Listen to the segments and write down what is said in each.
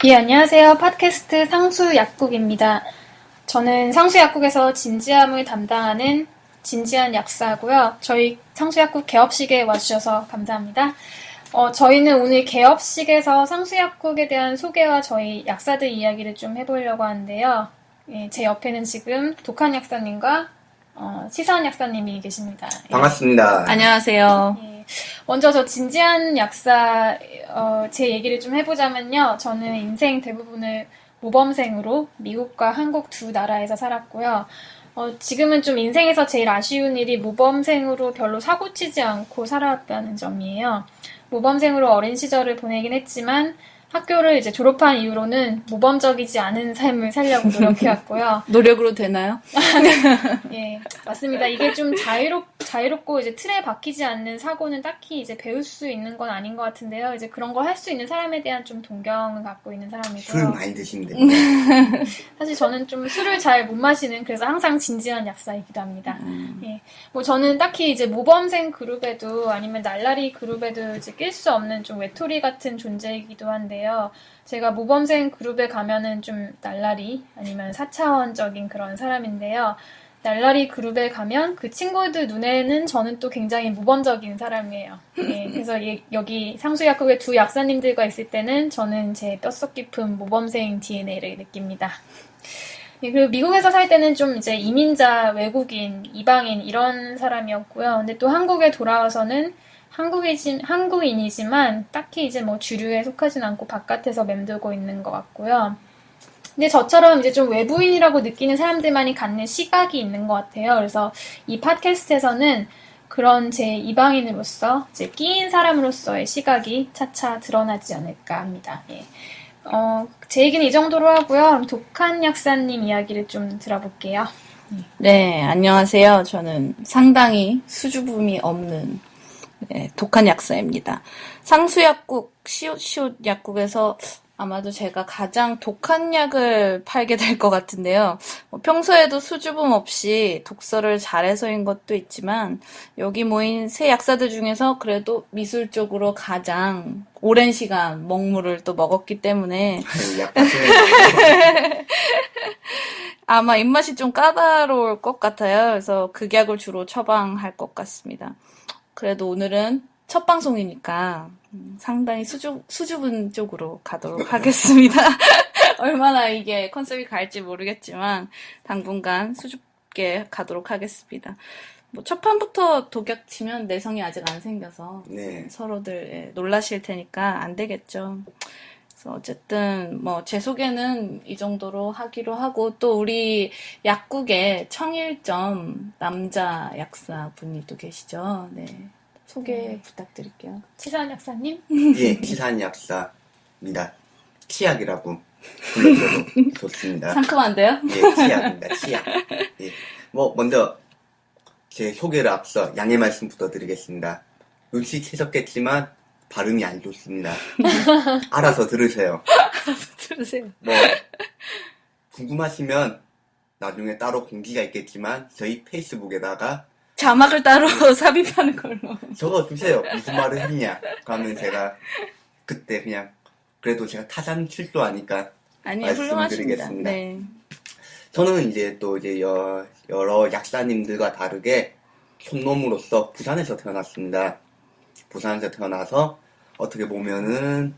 예, 안녕하세요. 팟캐스트 상수약국입니다. 저는 상수약국에서 진지함을 담당하는 진지한 약사고요. 저희 상수약국 개업식에 와주셔서 감사합니다. 저희는 오늘 개업식에서 상수약국에 대한 소개와 저희 약사들 이야기를 좀 해보려고 하는데요. 예, 제 옆에는 지금 독한 약사님과 시사한 약사님이 계십니다. 예. 반갑습니다. 안녕하세요. 예. 먼저 저 진지한 약사 제 얘기를 좀 해보자면요. 저는 인생 대부분을 모범생으로 미국과 한국 두 나라에서 살았고요. 지금은 좀 인생에서 제일 아쉬운 일이 모범생으로 별로 사고치지 않고 살아왔다는 점이에요. 모범생으로 어린 시절을 보내긴 했지만 학교를 이제 졸업한 이후로는 모범적이지 않은 삶을 살려고 노력해왔고요. 노력으로 되나요? 예, 맞습니다. 이게 좀 자유롭고 이제 틀에 박히지 않는 사고는 딱히 이제 배울 수 있는 건 아닌 것 같은데요. 이제 그런 걸 할 수 있는 사람에 대한 좀 동경을 갖고 있는 사람이고요. 술 많이 드시면 됩니다. 사실 저는 좀 술을 잘 못 마시는 그래서 항상 진지한 약사이기도 합니다. 예, 뭐 저는 딱히 이제 모범생 그룹에도 아니면 날라리 그룹에도 이제 낄 수 없는 좀 외톨이 같은 존재이기도 한데요. 제가 모범생 그룹에 가면은 좀 날라리 아니면 4차원적인 그런 사람인데요. 날라리 그룹에 가면 그 친구들 눈에는 저는 또 굉장히 모범적인 사람이에요. 예, 그래서 여기 상수약국의 두 약사님들과 있을 때는 저는 제 뼛속 깊은 모범생 DNA를 느낍니다. 예, 그리고 미국에서 살 때는 좀 이제 이민자, 외국인, 이방인 이런 사람이었고요. 근데 또 한국에 돌아와서는 한국인이지만 딱히 이제 뭐 주류에 속하진 않고 바깥에서 맴돌고 있는 것 같고요. 근데 저처럼 이제 좀 외부인이라고 느끼는 사람들만이 갖는 시각이 있는 것 같아요. 그래서 이 팟캐스트에서는 그런 제 이방인으로서, 이제 끼인 사람으로서의 시각이 차차 드러나지 않을까 합니다. 예. 제 얘기는 이 정도로 하고요. 그럼 독한 약사님 이야기를 좀 들어볼게요. 네, 안녕하세요. 저는 상당히 수줍음이 없는 독한 약사입니다. 상수약국, 시옷 약국에서 아마도 제가 가장 독한 약을 팔게 될 것 같은데요. 평소에도 수줍음 없이 독서를 잘해서인 것도 있지만 여기 모인 세 약사들 중에서 그래도 미술 쪽으로 가장 오랜 시간 먹물을 또 먹었기 때문에 아마 입맛이 좀 까다로울 것 같아요. 그래서 극약을 주로 처방할 것 같습니다. 그래도 오늘은 첫 방송이니까 상당히 수줍은 쪽으로 가도록 하겠습니다. 얼마나 이게 컨셉이 갈지 모르겠지만 당분간 수줍게 가도록 하겠습니다. 뭐 첫 판부터 독약 치면 내성이 아직 안 생겨서 네. 서로들 놀라실 테니까 안 되겠죠. 그래서 어쨌든 뭐 제 소개는 이 정도로 하기로 하고 또 우리 약국에 청일점 남자 약사분이 또 계시죠. 네. 소개 부탁드릴게요. 치사한 약사님? 예, 치사한 약사입니다. 치약이라고 불러줘도 좋습니다. 상큼한데요? 예, 치약입니다. 치약. 예. 뭐 먼저 제 소개를 앞서 양해 말씀부터 드리겠습니다. 눈치채셨겠지만 발음이 안 좋습니다. 알아서 들으세요. 들으세요. 뭐 궁금하시면 나중에 따로 공지가 있겠지만 저희 페이스북에다가 자막을 따로 삽입하는 걸로. 적어주세요. 무슨 말을 했냐. 그러면 제가 그때 그냥 그래도 제가 타산 칠도하니까 아니요, 훌륭하십니다. 말씀드리겠습니다. 네. 저는 이제 또 이제 여러 약사님들과 다르게 촌놈으로서 부산에서 태어났습니다. 부산에서 태어나서 어떻게 보면은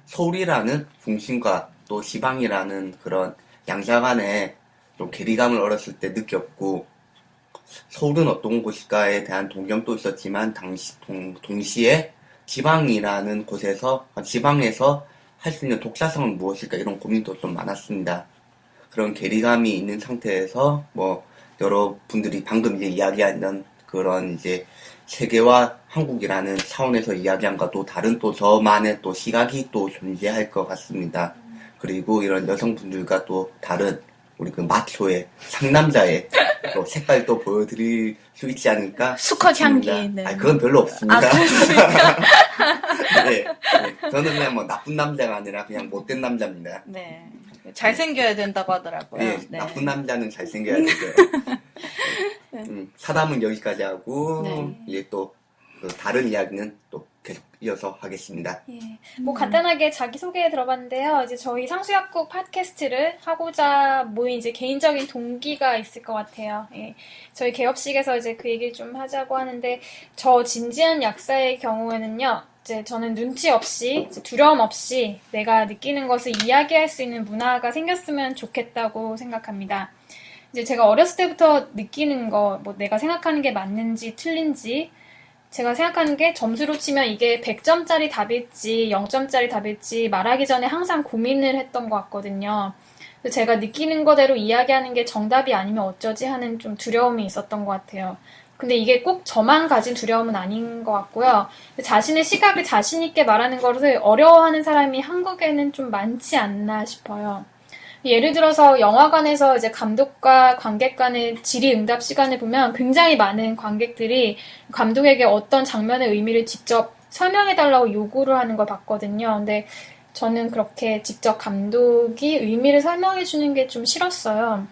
서울이라는 중심과 또 지방이라는 그런 양자 간의 좀 괴리감을 어렸을 때 느꼈고 서울은 어떤 곳일까에 대한 동경도 있었지만 동시에 지방이라는 곳에서 지방에서 할 수 있는 독자성은 무엇일까 이런 고민도 좀 많았습니다. 그런 괴리감이 있는 상태에서 뭐 여러분들이 방금 이제 이야기한 그런 이제 세계와 한국이라는 차원에서 이야기한 것도 다른 또 저만의 또 시각이 또 존재할 것 같습니다. 그리고 이런 여성분들과 또 다른 우리 그 마초의 상남자의 또 색깔도 보여드릴 수 있지 않을까? 수컷 향기. 네. 아, 그건 별로 없습니다. 네, 네. 저는 그냥 뭐 나쁜 남자가 아니라 그냥 못된 남자입니다. 네. 잘생겨야 된다고 하더라고요. 네, 네. 나쁜 남자는 잘생겨야 되고요. 사담은 여기까지 하고 네. 이제 또 다른 이야기는 또 계속 이어서 하겠습니다. 예. 뭐 간단하게 자기소개 들어봤는데요. 이제 저희 상수약국 팟캐스트를 하고자 모인 이제 개인적인 동기가 있을 것 같아요. 예. 저희 개업식에서 이제 그 얘기를 좀 하자고 하는데, 저 진지한 약사의 경우에는요, 이제 저는 눈치 없이, 이제 두려움 없이 내가 느끼는 것을 이야기할 수 있는 문화가 생겼으면 좋겠다고 생각합니다. 이제 제가 어렸을 때부터 느끼는 거, 뭐 내가 생각하는 게 맞는지 틀린지, 제가 생각하는 게 점수로 치면 이게 100점짜리 답일지 0점짜리 답일지 말하기 전에 항상 고민을 했던 것 같거든요. 제가 느끼는 거대로 이야기하는 게 정답이 아니면 어쩌지 하는 좀 두려움이 있었던 것 같아요. 근데 이게 꼭 저만 가진 두려움은 아닌 것 같고요. 자신의 시각을 자신 있게 말하는 것을 어려워하는 사람이 한국에는 좀 많지 않나 싶어요. 예를 들어서 영화관에서 이제 감독과 관객 간의 질의응답 시간을 보면 굉장히 많은 관객들이 감독에게 어떤 장면의 의미를 직접 설명해달라고 요구를 하는 걸 봤거든요. 근데 저는 그렇게 직접 감독이 의미를 설명해주는 게 좀 싫었어요.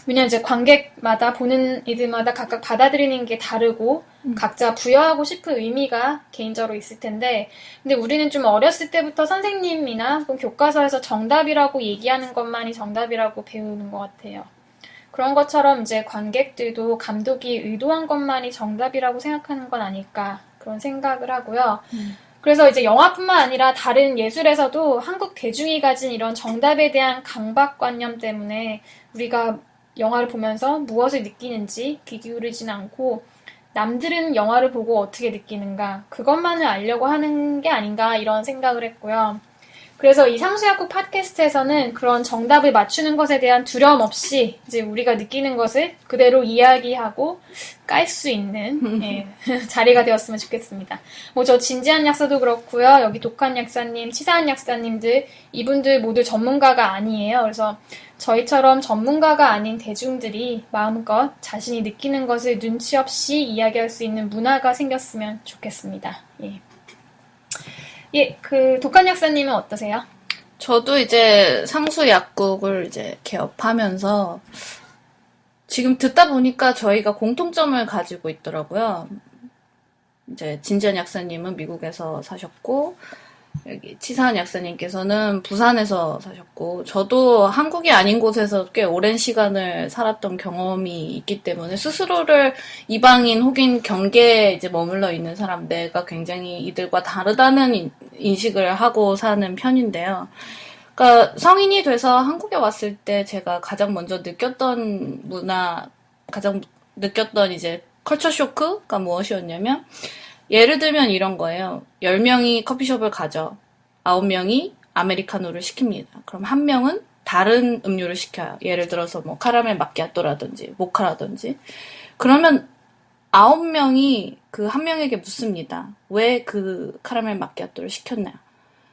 왜냐면 이제 관객마다 보는 이들마다 각각 받아들이는 게 다르고 각자 부여하고 싶은 의미가 개인적으로 있을 텐데, 근데 우리는 좀 어렸을 때부터 선생님이나 혹은 교과서에서 정답이라고 얘기하는 것만이 정답이라고 배우는 것 같아요. 그런 것처럼 이제 관객들도 감독이 의도한 것만이 정답이라고 생각하는 건 아닐까, 그런 생각을 하고요. 그래서 이제 영화뿐만 아니라 다른 예술에서도 한국 대중이 가진 이런 정답에 대한 강박관념 때문에 우리가 영화를 보면서 무엇을 느끼는지 귀 기울이지는 않고 남들은 영화를 보고 어떻게 느끼는가, 그것만을 알려고 하는 게 아닌가, 이런 생각을 했고요. 그래서 이 상수약국 팟캐스트에서는 그런 정답을 맞추는 것에 대한 두려움 없이 이제 우리가 느끼는 것을 그대로 이야기하고 깔 수 있는 자리가 되었으면 좋겠습니다. 뭐 저 진지한 약사도 그렇고요. 여기 독한 약사님, 치사한 약사님들, 이분들 모두 전문가가 아니에요. 그래서 저희처럼 전문가가 아닌 대중들이 마음껏 자신이 느끼는 것을 눈치 없이 이야기할 수 있는 문화가 생겼으면 좋겠습니다. 그 독한 약사님은 어떠세요? 저도 이제 상수 약국을 이제 개업하면서 지금 듣다 보니까 저희가 공통점을 가지고 있더라고요. 이제 진지한 약사님은 미국에서 사셨고, 여기 치사한 약사님께서는 부산에서 사셨고, 저도 한국이 아닌 곳에서 꽤 오랜 시간을 살았던 경험이 있기 때문에 스스로를 이방인 혹은 경계에 이제 머물러 있는 사람, 내가 굉장히 이들과 다르다는 인식을 하고 사는 편인데요. 그러니까 성인이 돼서 한국에 왔을 때 제가 가장 먼저 느꼈던 가장 느꼈던 이제 컬처 쇼크가 무엇이었냐면, 예를 들면 이런 거예요. 10명이 커피숍을 가죠. 9명이 아메리카노를 시킵니다. 그럼 1명은 다른 음료를 시켜요. 예를 들어서 뭐 카라멜 마키아토라든지 모카라든지. 그러면 9명이 그 1명에게 묻습니다. 왜 그 카라멜 마키아토를 시켰나요?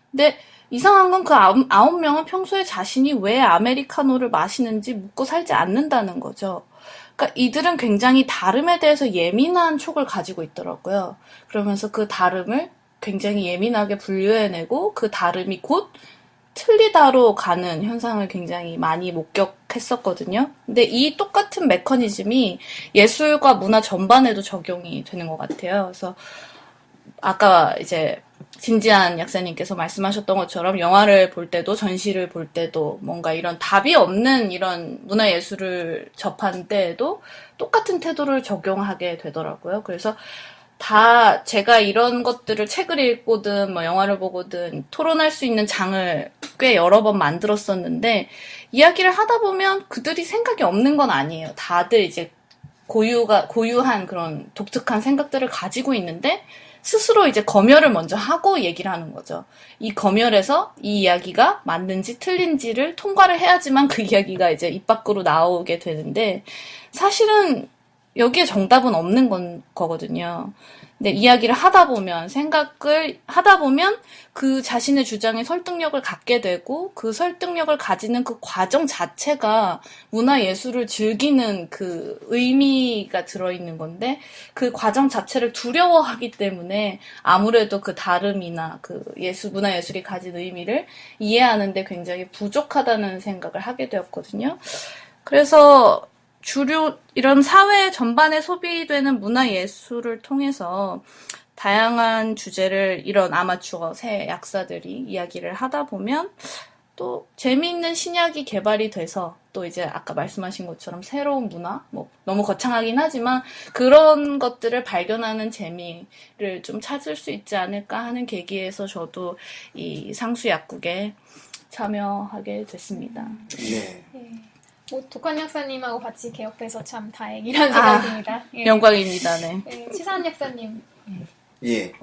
근데 이상한 건 그 9명은 평소에 자신이 왜 아메리카노를 마시는지 묻고 살지 않는다는 거죠. 그러니까 이들은 굉장히 다름에 대해서 예민한 촉을 가지고 있더라고요. 그러면서 그 다름을 굉장히 예민하게 분류해내고 그 다름이 곧 틀리다로 가는 현상을 굉장히 많이 목격했었거든요. 근데 이 똑같은 메커니즘이 예술과 문화 전반에도 적용이 되는 것 같아요. 그래서 아까 이제 진지한 약사님께서 말씀하셨던 것처럼 영화를 볼 때도 전시를 볼 때도 뭔가 이런 답이 없는 이런 문화예술을 접한 때에도 똑같은 태도를 적용하게 되더라고요. 그래서 다 제가 이런 것들을 책을 읽고든 뭐 영화를 보고든 토론할 수 있는 장을 꽤 여러 번 만들었었는데, 이야기를 하다 보면 그들이 생각이 없는 건 아니에요. 다들 이제 고유한 그런 독특한 생각들을 가지고 있는데 스스로 이제 검열을 먼저 하고 얘기를 하는 거죠. 이 검열에서 이 이야기가 맞는지 틀린지를 통과를 해야지만 그 이야기가 이제 입 밖으로 나오게 되는데, 사실은 여기에 정답은 없는 거거든요. 근데 이야기를 하다 보면, 생각을 하다 보면 그 자신의 주장에 설득력을 갖게 되고, 그 설득력을 가지는 그 과정 자체가 문화예술을 즐기는 그 의미가 들어있는 건데, 그 과정 자체를 두려워하기 때문에 아무래도 그 다름이나 그 문화예술이 가진 의미를 이해하는데 굉장히 부족하다는 생각을 하게 되었거든요. 그래서 이런 사회 전반에 소비되는 문화예술을 통해서 다양한 주제를 이런 아마추어 새 약사들이 이야기를 하다 보면 또 재미있는 신약이 개발이 돼서 또 이제 아까 말씀하신 것처럼 새로운 문화, 뭐 너무 거창하긴 하지만 그런 것들을 발견하는 재미를 좀 찾을 수 있지 않을까 하는 계기에서 저도 이 상수 약국에 참여하게 됐습니다. 네. 예. 뭐 독한 약사님하고 같이 개업해서 참 다행이라는 생각이 듭니다. 예. 영광입니다. 네. 예, 치사한 약사님. 예.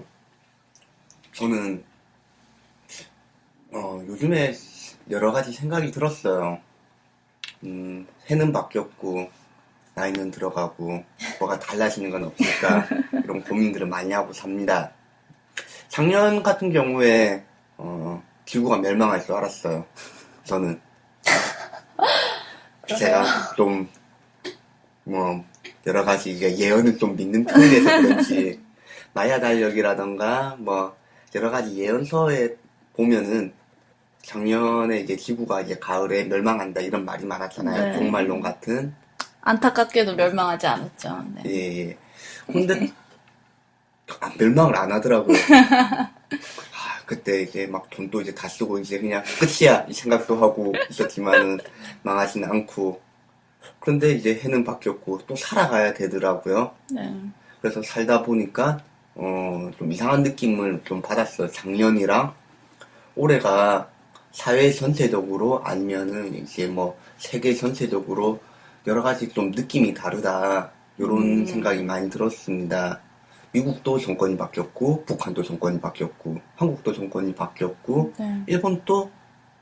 저는 요즘에 여러 가지 생각이 들었어요. 해는 바뀌었고 나이는 들어가고 뭐가 달라지는 건 없을까 이런 고민들을 많이 하고 삽니다. 작년 같은 경우에 지구가 멸망할 줄 알았어요. 저는 제가 좀 뭐 여러 가지 이게 예언을 좀 믿는 편이라서 그런지 마야 달력이라던가 뭐 여러 가지 예언서에 보면은 작년에 이제 지구가 이제 가을에 멸망한다 이런 말이 많았잖아요. 네. 종말론 같은. 안타깝게도 멸망하지 않았죠. 네. 예. 근데 멸망을 안 하더라고요. 그때 이제 막 돈도 이제 다 쓰고 이제 그냥 끝이야 이 생각도 하고 있었지만은 망하지는 않고. 그런데 이제 해는 바뀌었고 또 살아가야 되더라고요. 네. 그래서 살다 보니까 좀 이상한 느낌을 좀 받았어요. 작년이랑 올해가 사회 전체적으로 아니면은 이제 뭐 세계 전체적으로 여러 가지 좀 느낌이 다르다 이런 생각이 많이 들었습니다. 미국도 정권이 바뀌었고 북한도 정권이 바뀌었고 한국도 정권이 바뀌었고 네. 일본도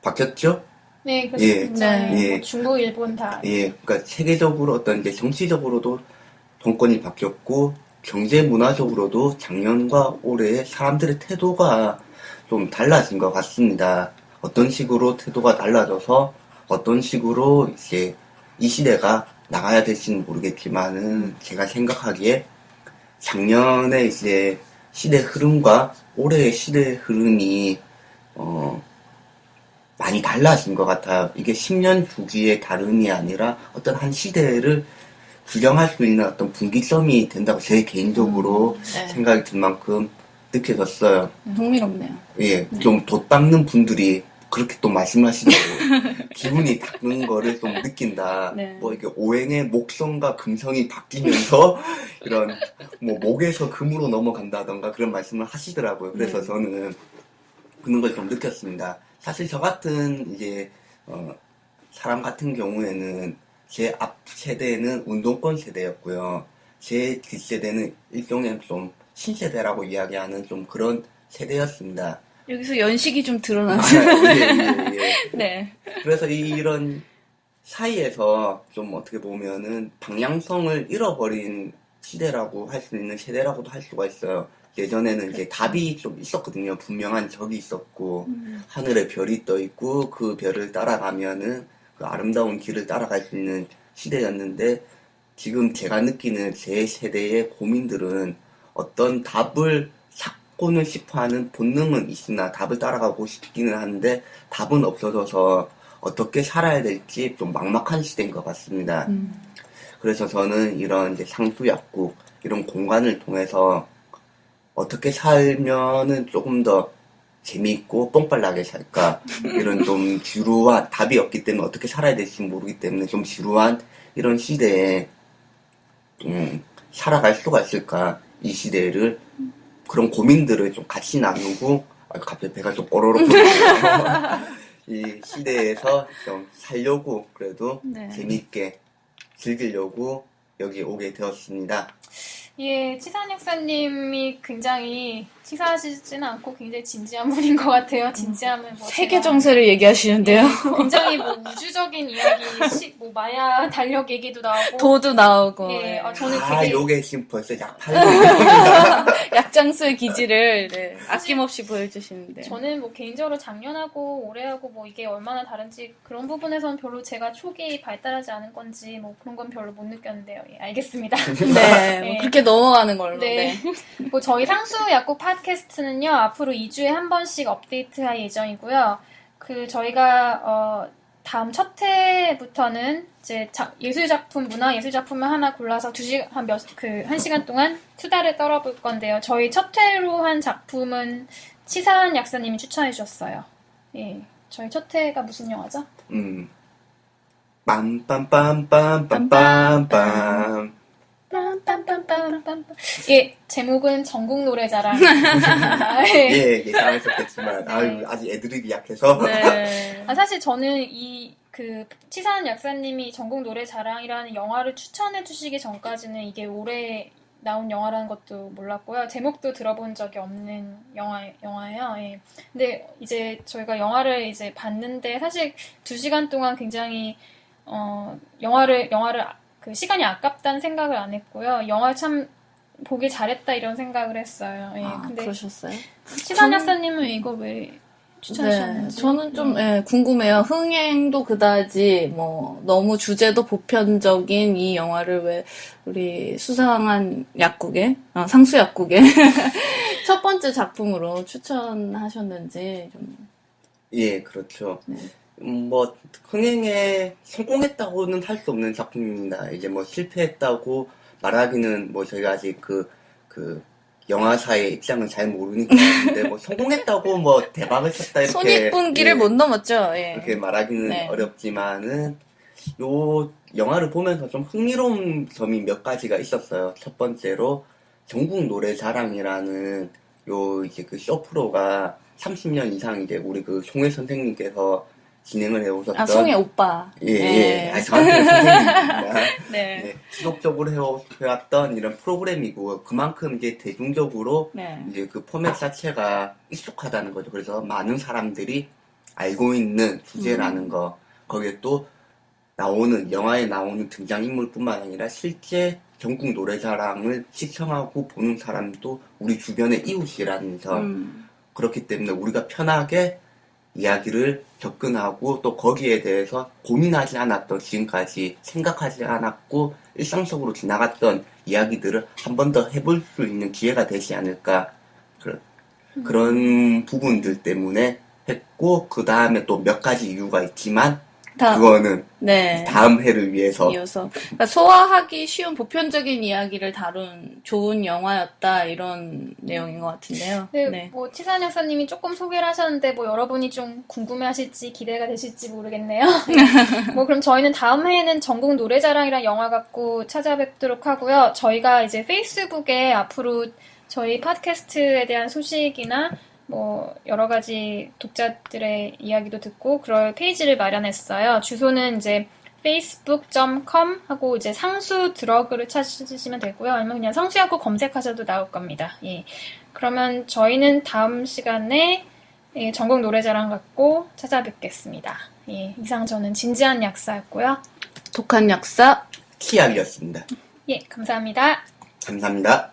바뀌었죠? 네, 그렇습니다. 예. 예. 예. 뭐 중국, 일본 다. 예, 그러니까 세계적으로 어떤 이제 정치적으로도 정권이 바뀌었고 경제 문화적으로도 작년과 올해 사람들의 태도가 좀 달라진 것 같습니다. 어떤 식으로 태도가 달라져서 어떤 식으로 이제 이 시대가 나가야 될지는 모르겠지만은 제가 생각하기에 작년에 이제 시대 흐름과 올해의 시대 흐름이 많이 달라진 것 같아요. 이게 10년 주기의 다름이 아니라 어떤 한 시대를 규정할 수 있는 어떤 분기점이 된다고 제 개인적으로 네. 생각이 들 만큼 느껴졌어요. 흥미롭네요. 예, 좀 돛닦는 분들이 그렇게 또 말씀하시더라고요. 기분이 닦는 거를 좀 느낀다. 네. 뭐 이게 오행의 목성과 금성이 바뀌면서 이런 뭐 목에서 금으로 넘어간다던가 그런 말씀을 하시더라고요. 그래서 저는 그런 걸 좀 느꼈습니다. 사실 저 같은 이제 사람 같은 경우에는 제 앞 세대는 운동권 세대였고요. 제 뒷세대는 일종의 좀 신세대라고 이야기하는 좀 그런 세대였습니다. 여기서 연식이 좀 아, 드러나죠. 예. 네. 그래서 이런 사이에서 좀 어떻게 보면은 방향성을 잃어버린 시대라고 할 수 있는 세대라고도 할 수가 있어요. 예전에는 이제 답이 좀 있었거든요. 분명한 적이 있었고 하늘에 별이 떠 있고 그 별을 따라가면은 그 아름다운 길을 따라갈 수 있는 시대였는데 지금 제가 느끼는 제 세대의 고민들은 어떤 답을 찾고는 싶어하는 본능은 있으나 답을 따라가고 싶기는 한데 답은 없어져서 어떻게 살아야 될지 좀 막막한 시대인 것 같습니다. 그래서 저는 이런 이제 상수약국 이런 공간을 통해서 어떻게 살면은 조금 더 재미있고 뽕빨나게 살까 이런 좀 지루한 답이 없기 때문에 어떻게 살아야 될지 모르기 때문에 좀 지루한 이런 시대에 살아갈 수가 있을까 이 시대를 그런 고민들을 좀 같이 나누고 갑자기 배가 좀 꼬르륵 이 시대에서 좀 살려고 그래도 네. 재미있게 즐기려고 여기 오게 되었습니다. 예, 치사한 약사님이 굉장히 치사하시지는 않고 굉장히 진지한 분인 것 같아요. 진지함을 뭐 세계 제가- 정세를 얘기하시는데요. 예, 굉장히 뭐 우주적인 이야기, 뭐 마야 달력 얘기도 나오고. 도도 나오고. 예, 네. 저는 아, 되게 요게 지금 벌써 약 8분. 약장수의 기질을 네, 아낌없이 보여주시는데. 저는 뭐 개인적으로 작년하고 올해하고 뭐 이게 얼마나 다른지 그런 부분에서는 별로 제가 촉이 발달하지 않은 건지 뭐 그런 건 별로 못 느꼈는데요. 예, 알겠습니다. 네, 뭐 네. 그렇게 넘어가는 걸로. 네. 네. 뭐 저희 상수 약국 팟캐스트는요, 앞으로 2주에 한 번씩 업데이트할 예정이고요. 그 저희가 다음 첫 회부터는 이제 예술 작품, 문화 예술 작품을 하나 골라서 1시간 동안 수다를 떨어볼 건데요. 저희 첫 회로 한 작품은 치사한 약사님이 추천해 주셨어요. 예. 저희 첫 회가 무슨 영화죠? 빰빰빰빰빰빰빰. 빰빰빰빰빰빰. 예, 제목은 전국 노래자랑. 예, 예상하셨겠지만, 네. 아직 애드립이 약해서. 네. 사실 저는 치사한 약사님이 전국 노래자랑이라는 영화를 추천해 주시기 전까지는 이게 올해 나온 영화라는 것도 몰랐고요. 제목도 들어본 적이 없는 영화예요. 예. 근데 이제 저희가 영화를 이제 봤는데 사실 2시간 동안 굉장히 영화를 그 시간이 아깝다는 생각을 안 했고요. 영화 참 보기 잘했다 이런 생각을 했어요. 예. 근데 그러셨어요? 치사한 약사님은 이거 왜 추천하셨는지? 네, 저는 좀 궁금해요. 흥행도 그다지 뭐 너무 주제도 보편적인 이 영화를 왜 우리 수상한 약국의 상수 약국의 첫 번째 작품으로 추천하셨는지 좀. 예, 그렇죠. 네. 뭐 흥행에 성공했다고는 할 수 없는 작품입니다. 이제 뭐 실패했다고 말하기는 뭐 저희가 아직 그 영화사의 입장은 잘 모르니까 근데 뭐 성공했다고 뭐 대박을 쳤다 이렇게 손익분기를 못 넘었죠. 예. 이렇게 말하기는 네. 어렵지만은 요 영화를 보면서 좀 흥미로운 점이 몇 가지가 있었어요. 첫 번째로 전국 노래자랑이라는 요 이제 그 쇼 프로가 30년 이상 이제 우리 그 송혜 선생님께서 진행을 해오셨던 송혜 오빠. 예. 저한테는 선생님입니다. 네. 네, 지속적으로 해왔던 이런 프로그램이고 그만큼 이제 대중적으로 네. 이제 그 포맷 자체가 익숙하다는 거죠. 그래서 많은 사람들이 알고 있는 주제라는 거. 거기에 또 영화에 나오는 등장인물뿐만 아니라 실제 전국 노래자랑을 시청하고 보는 사람도 우리 주변의 이웃이라는 점. 그렇기 때문에 우리가 편하게 이야기를 접근하고 또 거기에 대해서 고민하지 않았던 지금까지 생각하지 않았고 일상적으로 지나갔던 이야기들을 한 번 더 해볼 수 있는 기회가 되지 않을까 그런 부분들 때문에 했고 그 다음에 또 몇 가지 이유가 있지만 그거는 네. 다음 회를 위해서 이어서 그러니까 소화하기 쉬운 보편적인 이야기를 다룬 좋은 영화였다 이런 내용인 것 같은데요. 네. 뭐 치사한 약사님이 조금 소개를 하셨는데 뭐 여러분이 좀 궁금해하실지 기대가 되실지 모르겠네요. 뭐 그럼 저희는 다음 회에는 전국 노래자랑이란 영화 갖고 찾아뵙도록 하고요. 저희가 이제 페이스북에 앞으로 저희 팟캐스트에 대한 소식이나 뭐 여러 가지 독자들의 이야기도 듣고 그럴 페이지를 마련했어요. 주소는 이제 facebook.com 하고 이제 상수 드러그를 찾으시면 되고요. 아니면 그냥 상수약국 검색하셔도 나올 겁니다. 예. 그러면 저희는 다음 시간에 전국 노래자랑 갖고 찾아뵙겠습니다. 예. 이상 저는 진지한 약사였고요. 독한 약사 키압이었습니다. 예, 감사합니다. 감사합니다.